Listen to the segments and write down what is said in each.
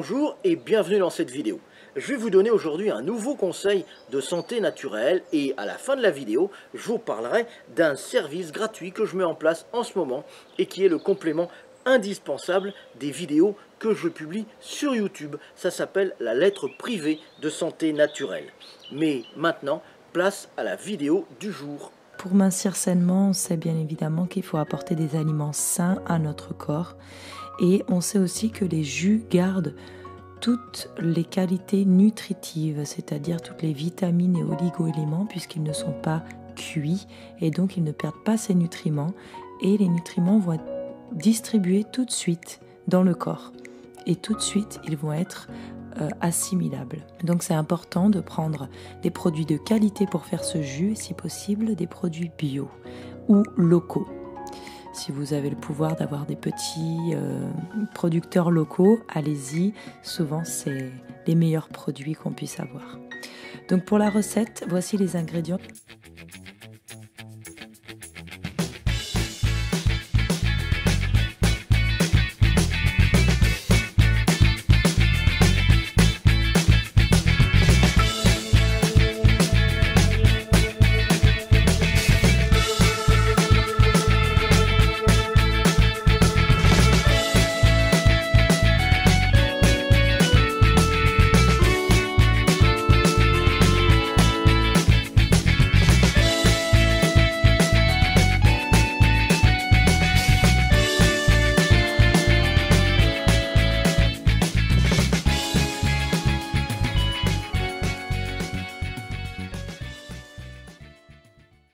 Bonjour et bienvenue dans cette vidéo. Je vais vous donner aujourd'hui un nouveau conseil de santé naturelle et à la fin de la vidéo, je vous parlerai d'un service gratuit que je mets en place en ce moment et qui est le complément indispensable des vidéos que je publie sur YouTube. Ça s'appelle la lettre privée de santé naturelle. Mais maintenant, place à la vidéo du jour. Pour mincir sainement, on sait bien évidemment qu'il faut apporter des aliments sains à notre corps. Et on sait aussi que les jus gardent toutes les qualités nutritives, c'est-à-dire toutes les vitamines et oligo-éléments, puisqu'ils ne sont pas cuits et donc ils ne perdent pas ces nutriments. Et les nutriments vont être distribués tout de suite dans le corps. Et tout de suite, ils vont être assimilables. Donc c'est important de prendre des produits de qualité pour faire ce jus, et si possible des produits bio ou locaux. Si vous avez le pouvoir d'avoir des petits producteurs locaux, allez-y. Souvent, c'est les meilleurs produits qu'on puisse avoir. Donc pour la recette, voici les ingrédients.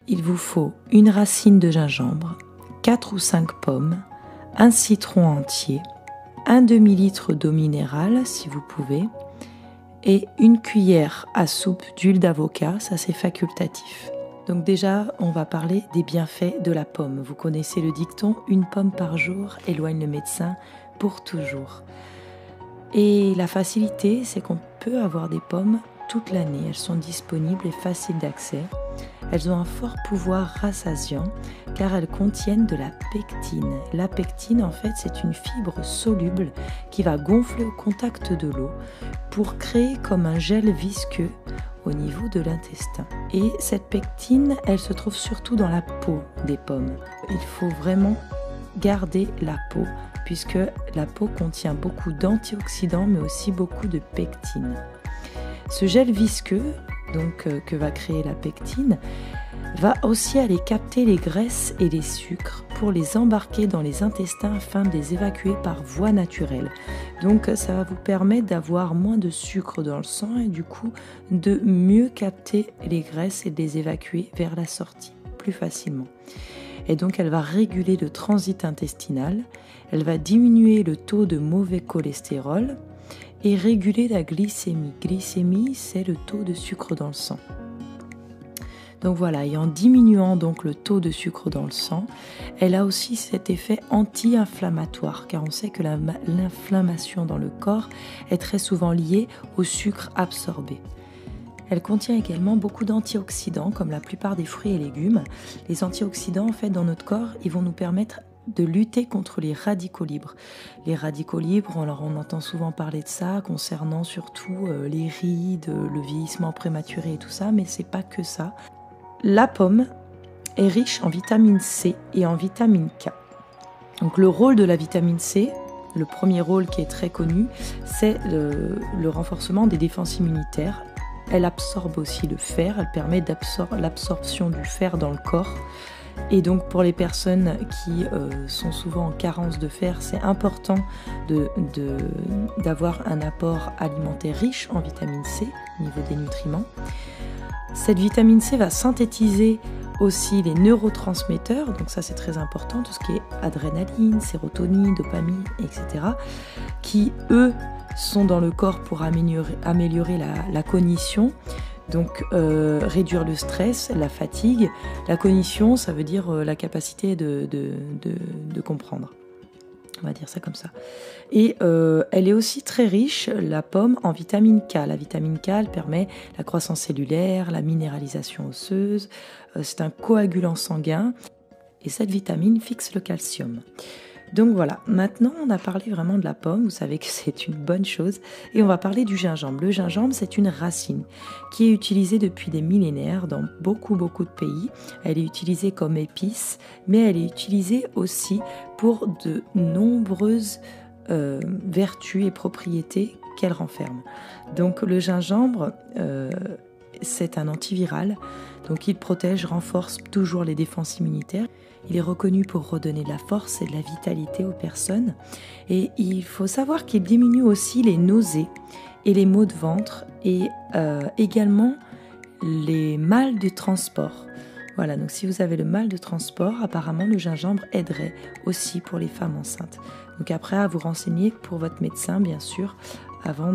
Il vous faut une racine de gingembre, 4 ou 5 pommes, un citron entier, un demi-litre d'eau minérale si vous pouvez, et une cuillère à soupe d'huile d'avocat, ça c'est facultatif. Donc déjà, on va parler des bienfaits de la pomme. Vous connaissez le dicton, une pomme par jour éloigne le médecin pour toujours. Et la facilité, c'est qu'on peut avoir des pommes toute l'année. Elles sont disponibles et faciles d'accès. Elles ont un fort pouvoir rassasiant car elles contiennent de la pectine. La pectine, en fait, c'est une fibre soluble qui va gonfler au contact de l'eau pour créer comme un gel visqueux au niveau de l'intestin. Et cette pectine, elle se trouve surtout dans la peau des pommes. Il faut vraiment garder la peau puisque la peau contient beaucoup d'antioxydants mais aussi beaucoup de pectine. Ce gel visqueux donc, que va créer la pectine va aussi aller capter les graisses et les sucres pour les embarquer dans les intestins afin de les évacuer par voie naturelle. Donc ça va vous permettre d'avoir moins de sucre dans le sang et du coup de mieux capter les graisses et de les évacuer vers la sortie plus facilement. Et donc elle va réguler le transit intestinal, elle va diminuer le taux de mauvais cholestérol et réguler la glycémie. Glycémie, c'est le taux de sucre dans le sang. Donc voilà, et en diminuant donc le taux de sucre dans le sang, elle a aussi cet effet anti-inflammatoire, car on sait que l'inflammation dans le corps est très souvent liée au sucre absorbé. Elle contient également beaucoup d'antioxydants, comme la plupart des fruits et légumes. Les antioxydants, en fait, dans notre corps, ils vont nous permettre de lutter contre les radicaux libres. Les radicaux libres, alors on entend souvent parler de ça concernant surtout les rides, le vieillissement prématuré et tout ça, mais c'est pas que ça. La pomme est riche en vitamine C et en vitamine K. Donc le rôle de la vitamine C, le premier rôle qui est très connu, c'est le renforcement des défenses immunitaires. Elle absorbe aussi le fer, elle permet l'absorption du fer dans le corps. Et donc pour les personnes qui sont souvent en carence de fer, c'est important d'avoir un apport alimentaire riche en vitamine C au niveau des nutriments. Cette vitamine C va synthétiser aussi les neurotransmetteurs, donc ça c'est très important, tout ce qui est adrénaline, sérotonine, dopamine, etc., qui eux sont dans le corps pour améliorer la cognition. Donc réduire le stress, la fatigue. La cognition, ça veut dire la capacité de comprendre. On va dire ça comme ça. Et elle est aussi très riche, la pomme, en vitamine K. La vitamine K, elle permet la croissance cellulaire, la minéralisation osseuse. C'est un coagulant sanguin. Et cette vitamine fixe le calcium. Donc voilà, maintenant on a parlé vraiment de la pomme, vous savez que c'est une bonne chose, et on va parler du gingembre. Le gingembre, c'est une racine qui est utilisée depuis des millénaires dans beaucoup de pays. Elle est utilisée comme épice, mais elle est utilisée aussi pour de nombreuses vertus et propriétés qu'elle renferme. Donc le gingembre, c'est un antiviral, donc il protège, renforce toujours les défenses immunitaires. Il est reconnu pour redonner de la force et de la vitalité aux personnes. Et il faut savoir qu'il diminue aussi les nausées et les maux de ventre et également les mal de transport. Voilà, donc si vous avez le mal de transport, apparemment le gingembre aiderait aussi pour les femmes enceintes. Donc après, à vous renseigner pour votre médecin, bien sûr, avant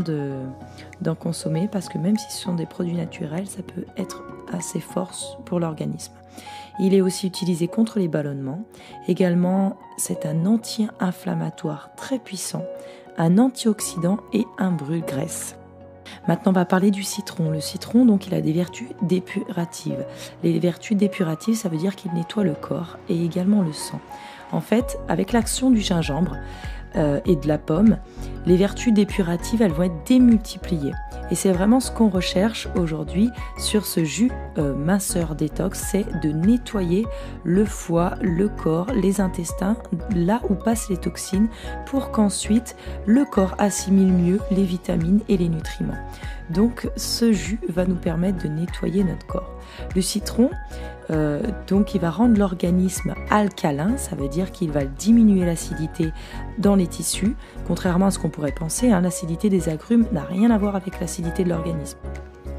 d'en consommer, parce que même si ce sont des produits naturels, ça peut être assez fort pour l'organisme. Il est aussi utilisé contre les ballonnements. Également, c'est un anti-inflammatoire très puissant, un antioxydant et un brûle-graisse. Maintenant, on va parler du citron. Le citron, donc, il a des vertus dépuratives. Les vertus dépuratives, ça veut dire qu'il nettoie le corps et également le sang. En fait, avec l'action du gingembre et de la pomme, les vertus dépuratives, elles vont être démultipliées. Et c'est vraiment ce qu'on recherche aujourd'hui sur ce jus minceur détox, c'est de nettoyer le foie, le corps, les intestins, là où passent les toxines, pour qu'ensuite le corps assimile mieux les vitamines et les nutriments. Donc ce jus va nous permettre de nettoyer notre corps. Le citron, donc il va rendre l'organisme alcalin, ça veut dire qu'il va diminuer l'acidité dans les tissus. Contrairement à ce qu'on pourrait penser, l'acidité des agrumes n'a rien à voir avec l'acidité de l'organisme.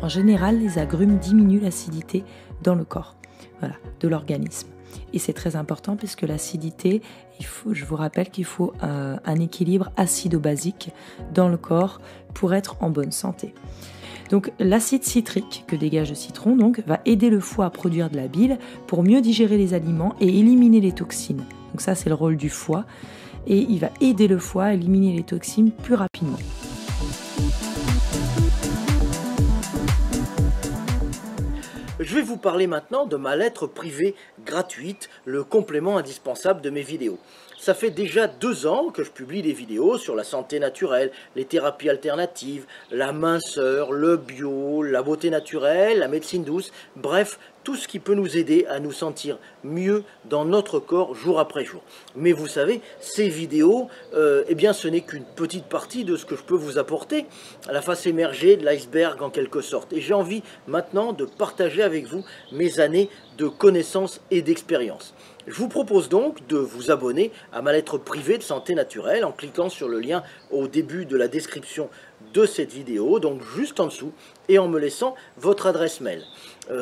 En général, les agrumes diminuent l'acidité dans le corps, voilà, de l'organisme. Et c'est très important puisque l'acidité, je vous rappelle qu'il faut un équilibre acido-basique dans le corps pour être en bonne santé. Donc l'acide citrique que dégage le citron donc, va aider le foie à produire de la bile pour mieux digérer les aliments et éliminer les toxines. Donc ça c'est le rôle du foie et il va aider le foie à éliminer les toxines plus rapidement. Je vais vous parler maintenant de ma lettre privée gratuite, le complément indispensable de mes vidéos. Ça fait déjà 2 ans que je publie des vidéos sur la santé naturelle, les thérapies alternatives, la minceur, le bio, la beauté naturelle, la médecine douce, bref, tout ce qui peut nous aider à nous sentir mieux dans notre corps jour après jour. Mais vous savez, ces vidéos, eh bien ce n'est qu'une petite partie de ce que je peux vous apporter, à la face émergée de l'iceberg en quelque sorte. Et j'ai envie maintenant de partager avec vous mes années de connaissances et d'expérience. Je vous propose donc de vous abonner à ma lettre privée de santé naturelle en cliquant sur le lien au début de la description de cette vidéo, donc juste en dessous, et en me laissant votre adresse mail.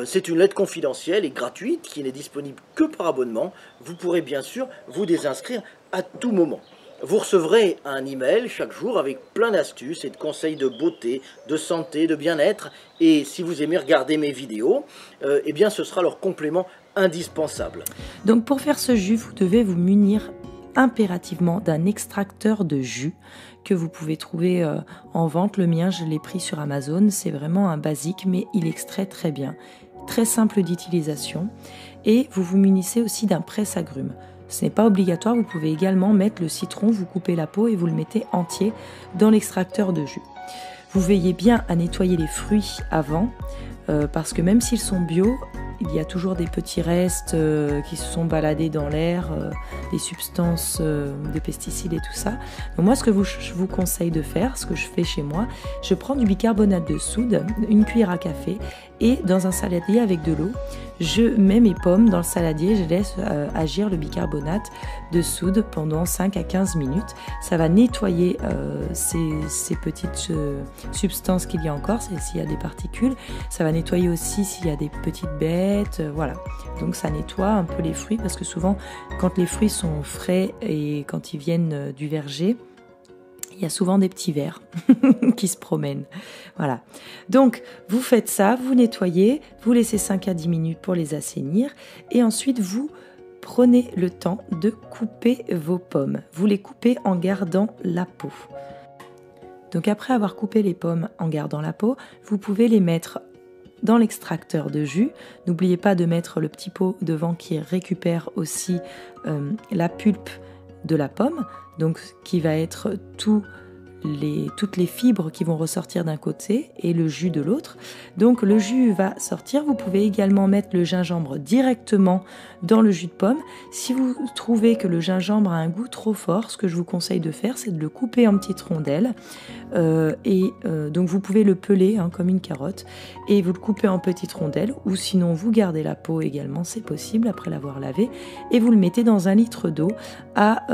C'est une lettre confidentielle et gratuite qui n'est disponible que par abonnement. Vous pourrez bien sûr vous désinscrire à tout moment. Vous recevrez un email chaque jour avec plein d'astuces et de conseils de beauté, de santé, de bien-être. Et si vous aimez regarder mes vidéos, eh bien ce sera leur complément indispensable. Donc pour faire ce jus, vous devez vous munir impérativement d'un extracteur de jus que vous pouvez trouver en vente. Le mien, je l'ai pris sur Amazon. C'est vraiment un basique, mais il extrait très bien. Très simple d'utilisation. Et vous vous munissez aussi d'un presse-agrumes. Ce n'est pas obligatoire, vous pouvez également mettre le citron, vous coupez la peau et vous le mettez entier dans l'extracteur de jus. Vous veillez bien à nettoyer les fruits avant, parce que même s'ils sont bio, il y a toujours des petits restes qui se sont baladés dans l'air, des substances, des pesticides et tout ça. Donc moi, ce que je vous conseille de faire, ce que je fais chez moi, je prends du bicarbonate de soude, une cuillère à café, et dans un saladier avec de l'eau, je mets mes pommes dans le saladier, je laisse agir le bicarbonate de soude pendant 5 à 15 minutes. Ça va nettoyer ces petites substances qu'il y a encore, s'il y a des particules. Ça va nettoyer aussi s'il y a des petites bêtes, voilà. Donc ça nettoie un peu les fruits parce que souvent, quand les fruits sont frais et quand ils viennent du verger, il y a souvent des petits vers qui se promènent. Voilà. Donc, vous faites ça, vous nettoyez, vous laissez 5 à 10 minutes pour les assainir et ensuite, vous prenez le temps de couper vos pommes. Vous les coupez en gardant la peau. Donc, après avoir coupé les pommes en gardant la peau, vous pouvez les mettre dans l'extracteur de jus. N'oubliez pas de mettre le petit pot devant qui récupère aussi la pulpe de la pomme, donc qui va être toutes les fibres qui vont ressortir d'un côté et le jus de l'autre. Donc le jus va sortir. Vous pouvez également mettre le gingembre directement dans le jus de pomme. Si vous trouvez que le gingembre a un goût trop fort, ce que je vous conseille de faire, c'est de le couper en petites rondelles. Donc vous pouvez le peler comme une carotte et vous le coupez en petites rondelles, ou sinon vous gardez la peau également, c'est possible après l'avoir lavé, et vous le mettez dans 1 litre d'eau à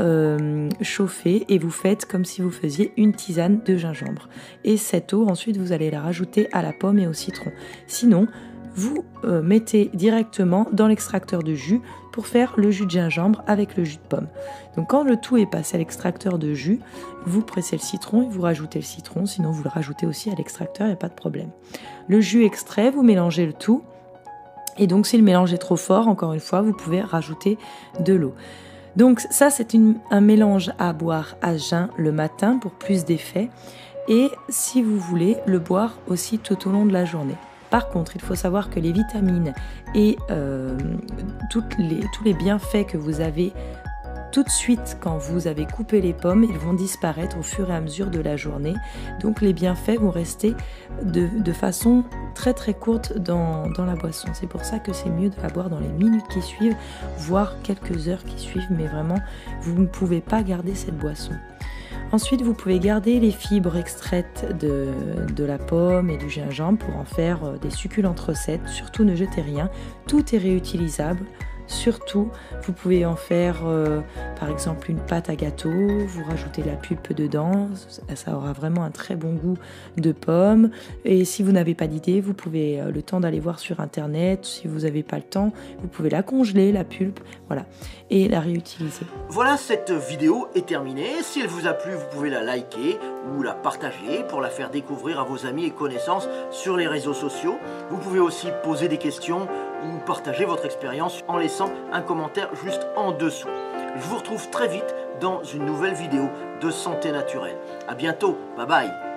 chauffer, et vous faites comme si vous faisiez une tisane de gingembre. Et cette eau, ensuite, vous allez la rajouter à la pomme et au citron. Sinon, vous mettez directement dans l'extracteur de jus pour faire le jus de gingembre avec le jus de pomme. Donc quand le tout est passé à l'extracteur de jus, vous pressez le citron et vous rajoutez le citron, sinon vous le rajoutez aussi à l'extracteur, il n'y a pas de problème. Le jus extrait, vous mélangez le tout, et donc si le mélange est trop fort, encore une fois, vous pouvez rajouter de l'eau. Donc ça, c'est un mélange à boire à jeun le matin pour plus d'effet, et si vous voulez, le boire aussi tout au long de la journée. Par contre, il faut savoir que les vitamines et tous les bienfaits que vous avez tout de suite quand vous avez coupé les pommes, ils vont disparaître au fur et à mesure de la journée. Donc les bienfaits vont rester de façon très très courte dans la boisson. C'est pour ça que c'est mieux de la boire dans les minutes qui suivent, voire quelques heures qui suivent, mais vraiment, vous ne pouvez pas garder cette boisson. Ensuite, vous pouvez garder les fibres extraites de la pomme et du gingembre pour en faire des succulentes recettes. Surtout, ne jetez rien, tout est réutilisable. Surtout, vous pouvez en faire par exemple une pâte à gâteau, vous rajoutez la pulpe dedans, ça aura vraiment un très bon goût de pomme. Et si vous n'avez pas d'idée, vous pouvez le temps d'aller voir sur internet. Si vous n'avez pas le temps, vous pouvez la congeler, la pulpe, voilà, et la réutiliser. Voilà, cette vidéo est terminée. Si elle vous a plu, vous pouvez la liker ou la partager pour la faire découvrir à vos amis et connaissances sur les réseaux sociaux. Vous pouvez aussi poser des questions ou partager votre expérience en laissant un commentaire juste en dessous. Je vous retrouve très vite dans une nouvelle vidéo de santé naturelle. À bientôt, bye bye.